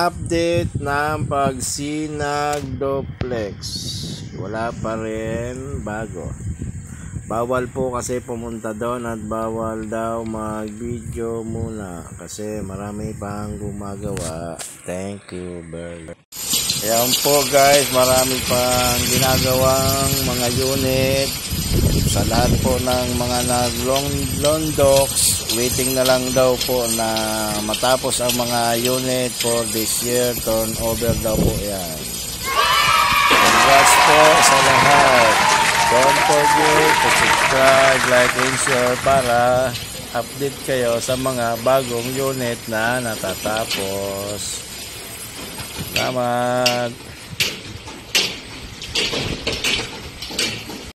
update ng pagsinag duplex. Wala pa rin bago. Bawal po kasi pumunta doon at bawal daw mag-video muna kasi marami pang gumagawa. Thank you, Berg. Ayan po guys, marami pang ginagawang mga unit sa lahat po ng mga nag-londox. Waiting na lang daw po na matapos ang mga unit for this year. Turnover daw po yan. Congrats po sa lahat. Don't forget to subscribe, like, and share para update kayo sa mga bagong unit na natatapos. Salamat.